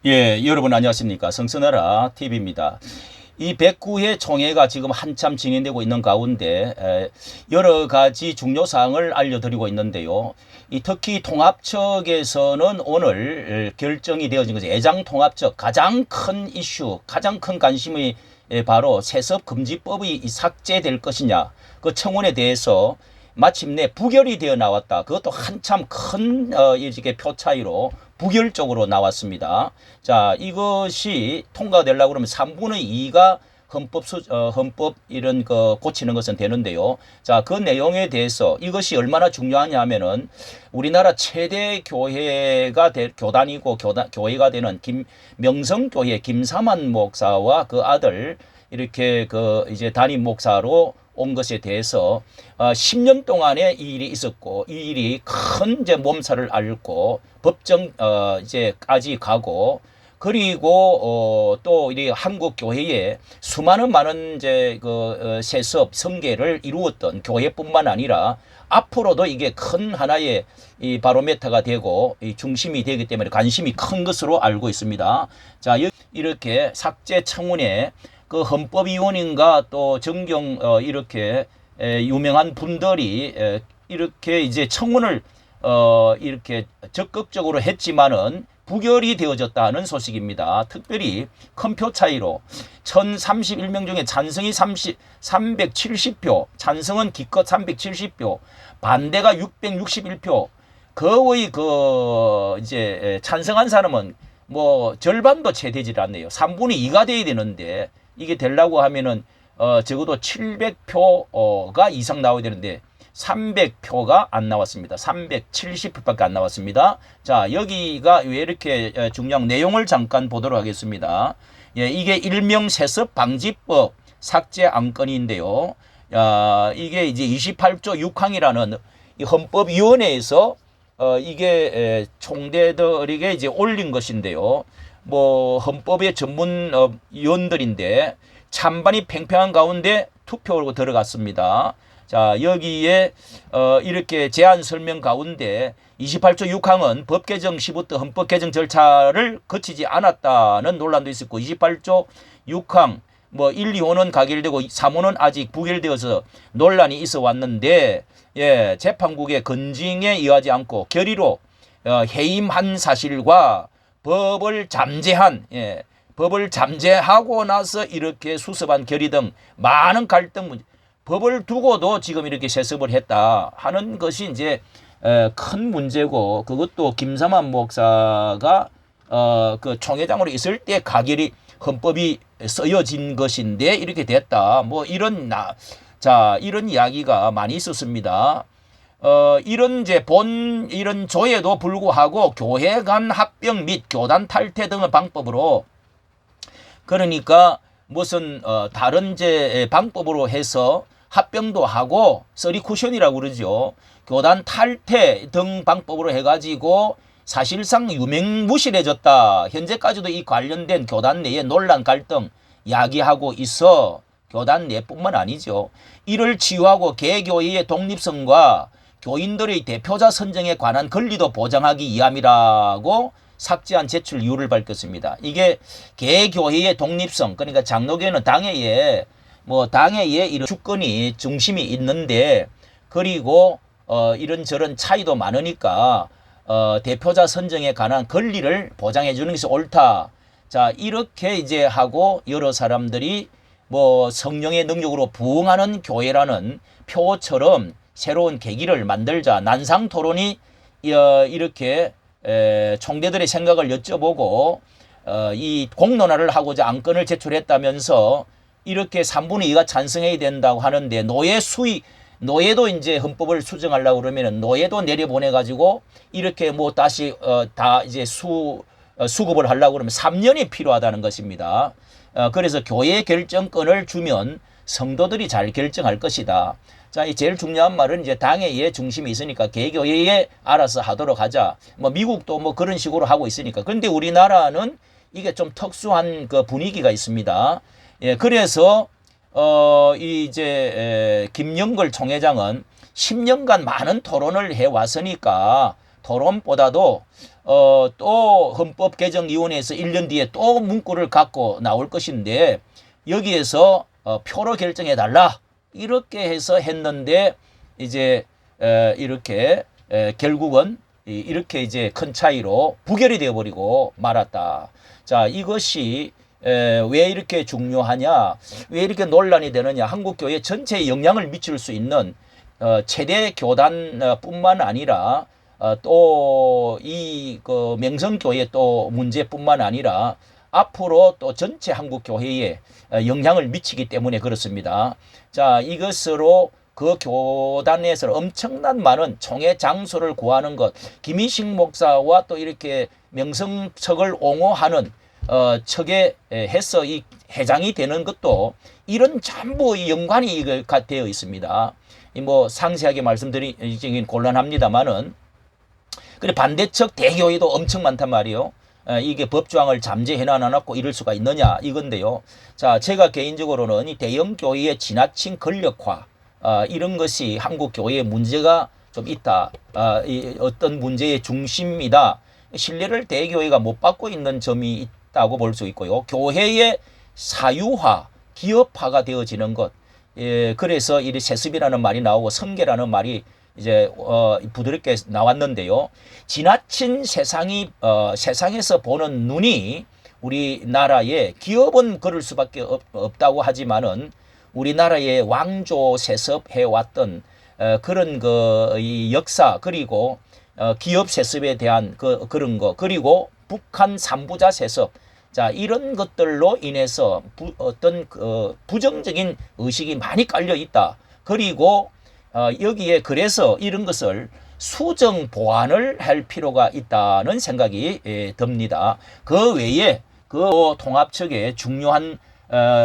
예, 여러분 안녕하십니까. 성선하라 TV입니다. 이 109회 총회가 지금 한참 진행되고 있는 가운데 여러 가지 중요 사항을 알려드리고 있는데요. 특히 통합청에서는 오늘 결정이 되어진 것이 애장통합청 가장 큰 이슈, 가장 큰 관심이 바로 세습금지법이 삭제될 것이냐, 그 청원에 대해서 마침내 부결이 되어 나왔다. 그것도 한참 큰 이렇게 표 차이로 부결적으로 나왔습니다. 자, 이것이 통과되려고 그러면 3분의 2가 헌법 이런 거 고치는 것은 되는데요. 자, 그 내용에 대해서 이것이 얼마나 중요하냐 하면은 우리나라 최대 교회가 교단이고 교회가 되는 명성교회 김사만 목사와 그 아들 이렇게 그 이제 담임 목사로 온 것에 대해서 10년 동안에 이 일이 있었고, 이 일이 큰 이제 몸살을 앓고 법정 이제까지 가고, 그리고 또 이 한국 교회에 수많은 많은 이제 그 세습 성계를 이루었던 교회뿐만 아니라 앞으로도 이게 큰 하나의 이 바로메타가 되고 이 중심이 되기 때문에 관심이 큰 것으로 알고 있습니다. 자, 이렇게 삭제 청문회 그 헌법위원인가 또 정경 이렇게 유명한 분들이 이렇게 이제 청문을 이렇게 적극적으로 했지만은 부결이 되어졌다는 소식입니다. 특별히 큰 표 차이로 1031명 중에 찬성이 370표, 찬성은 기껏 370표, 반대가 661표. 거의 그 이제 찬성한 사람은 뭐 절반도 채 되질 않네요. 3분의 2가 돼야 되는데 이게 되려고 하면은 적어도 700표가 이상 나와야 되는데 300표가 안 나왔습니다. 370표밖에 안 나왔습니다. 자, 여기가 왜 이렇게 중요한 내용을 잠깐 보도록 하겠습니다. 예, 이게 일명 세습 방지법 삭제 안건인데요. 이게 이제 28조 6항이라는 헌법위원회에서 이게 총대들에게 이제 올린 것인데요. 뭐 헌법의 전문 위원들인데 찬반이 팽팽한 가운데 투표로 들어갔습니다. 자, 여기에 이렇게 제안 설명 가운데 28조 6항은 법 개정 시부터 헌법 개정 절차를 거치지 않았다는 논란도 있었고, 28조 6항 뭐 1, 2호는 가결되고 3호는 아직 부결되어서 논란이 있어 왔는데, 예, 재판국의 건징에 의하지 않고 결의로 해임한 사실과 법을 잠재한, 예, 법을 잠재하고 나서 이렇게 수습한 결의 등 많은 갈등 문제, 법을 두고도 지금 이렇게 세습을 했다 하는 것이 이제 큰 문제고, 그것도 김사만 목사가 그 총회장으로 있을 때 가결이 헌법이 쓰여진 것인데 이렇게 됐다. 뭐 이런 이런 이야기가 많이 있었습니다. 이런 이제 이런 조에도 불구하고 교회 간 합병 및 교단 탈퇴 등의 방법으로, 그러니까 무슨 다른 이제 방법으로 해서 합병도 하고 서리쿠션이라고 그러죠. 교단 탈퇴 등 방법으로 해가지고 사실상 유명무실해졌다. 현재까지도 이 관련된 교단 내의 논란 갈등 야기하고 있어 교단 내뿐만 아니죠. 이를 치유하고 개교회의 독립성과 교인들의 대표자 선정에 관한 권리도 보장하기 위함이라고 삭제한 제출 이유를 밝혔습니다. 이게 개교회의 독립성, 그러니까 장로교회는 당회에 이런 주권이 중심이 있는데, 그리고 이런저런 차이도 많으니까 대표자 선정에 관한 권리를 보장해 주는 것이 옳다. 자, 이렇게 이제 하고 여러 사람들이 뭐 성령의 능력으로 부응하는 교회라는 표처럼 새로운 계기를 만들자, 난상 토론이 이렇게 총대들의 생각을 여쭤보고 이 공론화를 하고자 안건을 제출했다면서 이렇게 3분의 2가 찬성해야 된다고 하는데, 노예도 이제 헌법을 수정하려고 그러면 노예도 내려보내가지고 이렇게 뭐 다시 다 이제 수급을 하려고 그러면 3년이 필요하다는 것입니다. 그래서 교회 결정권을 주면 성도들이 잘 결정할 것이다. 자, 이 제일 중요한 말은 이제 당회의 중심이 있으니까 개교회에 알아서 하도록 하자. 뭐 미국도 뭐 그런 식으로 하고 있으니까. 그런데 우리나라는 이게 좀 특수한 그 분위기가 있습니다. 예, 그래서 이제 김영걸 총회장은 10년간 많은 토론을 해 왔으니까 토론보다도 또 헌법개정위원회에서 1년 뒤에 또 문구를 갖고 나올 것인데 여기에서 표로 결정해 달라 이렇게 해서 했는데 이제 이렇게 결국은 이렇게 이제 큰 차이로 부결이 되어버리고 말았다. 자, 이것이 왜 이렇게 중요하냐, 왜 이렇게 논란이 되느냐, 한국교회 전체에 영향을 미칠 수 있는 최대 교단뿐만 아니라 또 이 그 명성교회 또 문제뿐만 아니라 앞으로 또 전체 한국교회에 영향을 미치기 때문에 그렇습니다. 자, 이것으로 그 교단에서 엄청난 많은 총회 장소를 구하는 것, 김희식 목사와 또 이렇게 명성척을 옹호하는 척에 해서 이 회장이 되는 것도 이런 전부 연관이 되어 있습니다. 뭐 상세하게 말씀드리긴 곤란합니다만은 그래 반대측 대교회도 엄청 많단 말이에요. 이게 법조항을 잠재해 놔놨고 이럴 수가 있느냐 이건데요. 자, 제가 개인적으로는 이 대형 교회의 지나친 권력화 이런 것이 한국 교회에 문제가 좀 있다. 이 어떤 문제의 중심이다. 신뢰를 대교회가 못 받고 있는 점이 있다고 볼 수 있고요. 교회의 사유화, 기업화가 되어지는 것. 그래서 이 세습이라는 말이 나오고 성계라는 말이 이제 부드럽게 나왔는데요. 지나친 세상에서 보는 눈이 우리나라의 기업은 그럴 수밖에 없다고 하지만은 우리나라의 왕조 세습해 왔던 그런 이 역사 그리고 기업 세습에 대한 그런 거 그리고 북한 삼부자 세습 자 이런 것들로 인해서 어떤 부정적인 의식이 많이 깔려 있다. 그리고 여기에 그래서 이런 것을 수정 보완을 할 필요가 있다는 생각이 듭니다. 그 외에 그 통합측의 중요한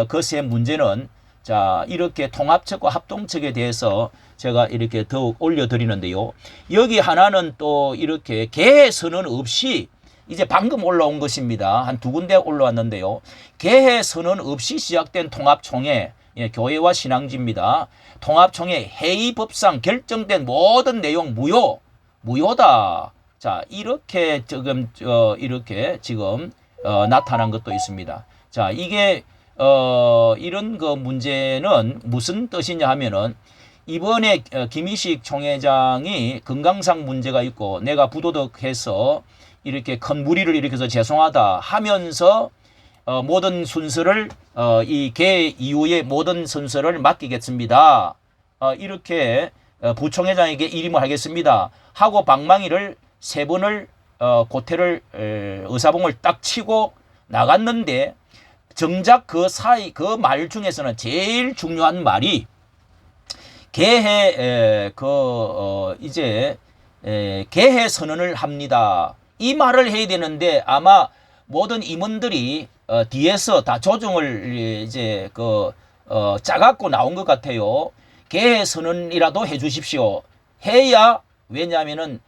것의 문제는 자 이렇게 통합측과 합동측에 대해서 제가 이렇게 더욱 올려드리는데요. 여기 하나는 또 이렇게 개회 선언 없이 이제 방금 올라온 것입니다. 한 두 군데 올라왔는데요. 개회 선언 없이 시작된 통합총회 교회와 신앙지입니다. 통합총회 회의법상 결정된 모든 내용 무효다. 자 이렇게 지금 나타난 것도 있습니다. 자 이게 이런 그 문제는 무슨 뜻이냐 하면은 이번에 김희식 총회장이 건강상 문제가 있고 내가 부도덕해서 이렇게 큰 무리를 일으켜서 죄송하다 하면서 모든 순서를 이 개 이후의 모든 순서를 맡기겠습니다. 이렇게 부총회장에게 임을 하겠습니다. 하고 방망이를 세 번을 고태를 의사봉을 딱 치고 나갔는데 정작 그 사이 그 말 중에서는 제일 중요한 말이 개회 이제 개회 선언을 합니다. 이 말을 해야 되는데 아마 모든 임원들이 뒤에서 다 조정을 이제 짜갖고 나온 것 같아요. 개회 선언이라도 해주십시오. 해야 왜냐하면은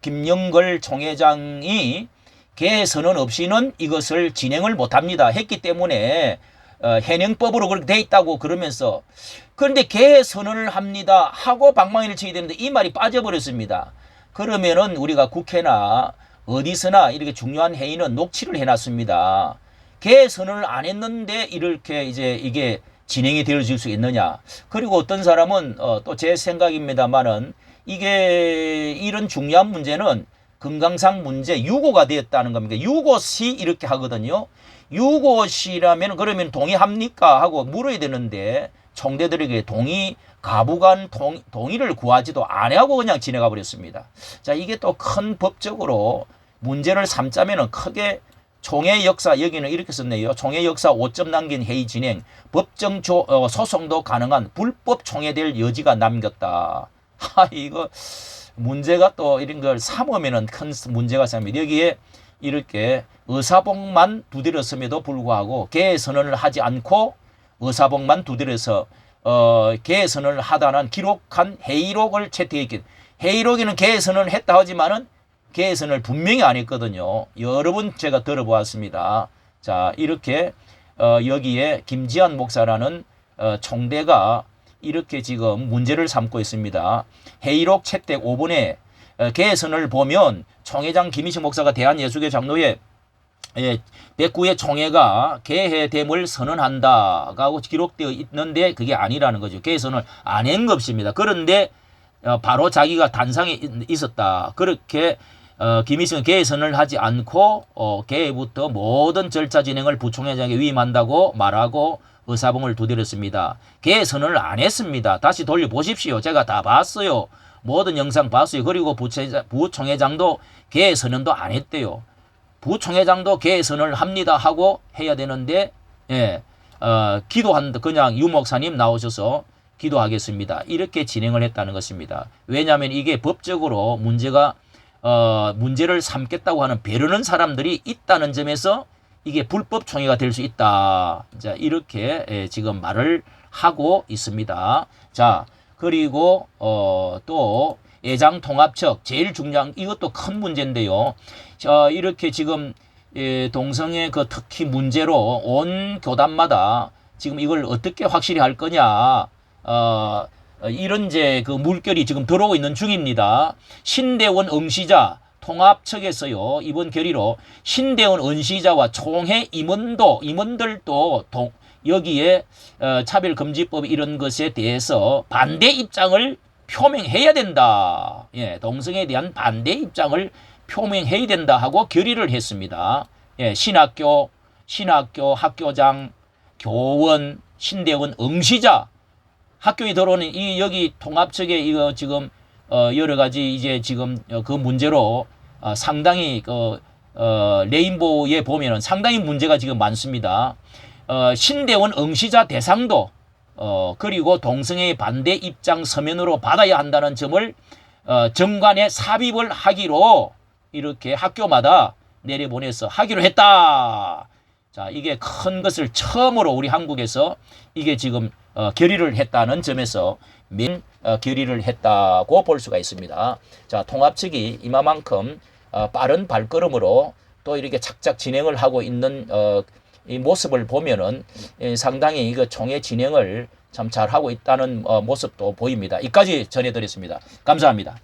김영걸 총회장이 개회 선언 없이는 이것을 진행을 못합니다. 했기 때문에 현행법으로 그렇게 돼 있다고 그러면서 그런데 개회 선언을 합니다 하고 방망이를 치게 되는데 이 말이 빠져버렸습니다. 그러면은 우리가 국회나 어디서나 이렇게 중요한 회의는 녹취를 해놨습니다. 개회 선언을 안 했는데 이렇게 이제 이게 진행이 되어질 수 있느냐. 그리고 어떤 사람은 또 제 생각입니다만은 이게 이런 중요한 문제는 건강상 문제 유고가 되었다는 겁니다. 유고시 이렇게 하거든요. 유고시라면 그러면 동의합니까 하고 물어야 되는데 총대들에게 가부간 동의를 구하지도 않고 그냥 지나가 버렸습니다. 자 이게 또 큰 법적으로 문제를 삼자면은 크게 총회 역사 여기는 이렇게 썼네요. 총회 역사 5점 남긴 회의 진행 법정 소송도 가능한 불법 총회될 여지가 남겼다. 이거 문제가 또 이런 걸 삼으면은 큰 문제가 생깁니다. 여기에 이렇게 의사봉만 두드렸음에도 불구하고 개회 선언을 하지 않고 의사봉만 두드려서 개회 선언을 하다는 기록한 회의록을 채택했기 회의록에는 개회 선언을 했다 하지만은 개회 선언을 분명히 안 했거든요. 여러 번 제가 들어보았습니다. 자 이렇게 여기에 김지한 목사라는 총대가 이렇게 지금 문제를 삼고 있습니다. 회의록 채택 5번에 개선을 보면 총회장 김희식 목사가 대한예수교 장로회 109회 총회가 개회됨을 선언한다고 기록되어 있는데 그게 아니라는 거죠. 개선을 안 한 것입니다. 그런데 바로 자기가 단상에 있었다. 그렇게 김희식은 개선을 하지 않고 개회부터 모든 절차 진행을 부총회장에게 위임한다고 말하고 의사봉을 두드렸습니다. 개선을 안 했습니다. 다시 돌려보십시오. 제가 다 봤어요. 모든 영상 봤어요. 그리고 부총회장도 개선언도 안 했대요. 부총회장도 개선을 합니다 하고 해야 되는데 기도한다. 그냥 유 목사님 나오셔서 기도하겠습니다. 이렇게 진행을 했다는 것입니다. 왜냐하면 이게 법적으로 문제를 삼겠다고 하는 배르는 사람들이 있다는 점에서 이게 불법 총회가 될 수 있다. 자, 이렇게 지금 말을 하고 있습니다. 자, 그리고 또 예장통합척 제일 중요한 이것도 큰 문제인데요. 이렇게 지금 동성애 그 특히 문제로 온 교단마다 지금 이걸 어떻게 확실히 할 거냐 이런 이제 그 물결이 지금 들어오고 있는 중입니다. 신대원 응시자 통합측에서요 이번 결의로 신대원 응시자와 총회 임원들도 여기에 차별금지법 이런 것에 대해서 반대 입장을 표명해야 된다. 예, 동성애에 대한 반대 입장을 표명해야 된다 하고 결의를 했습니다. 예, 신학교, 학교장, 교원, 신대원, 응시자, 학교에 들어오는 여기 통합측에 이거 지금 여러 가지 이제 지금 그 문제로 상당히 레인보우에 보면은 상당히 문제가 지금 많습니다. 신대원 응시자 대상도 그리고 동성애의 반대 입장 서면으로 받아야 한다는 점을 정관에 삽입을 하기로 이렇게 학교마다 내려보내서 하기로 했다. 자, 이게 큰 것을 처음으로 우리 한국에서 이게 지금 결의를 했다는 점에서 결의를 했다고 볼 수가 있습니다. 자, 통합 측이 이만큼 빠른 발걸음으로 또 이렇게 착착 진행을 하고 있는 이 모습을 보면은 상당히 이거 총회 진행을 참 잘하고 있다는 모습도 보입니다. 이까지 전해드렸습니다. 감사합니다.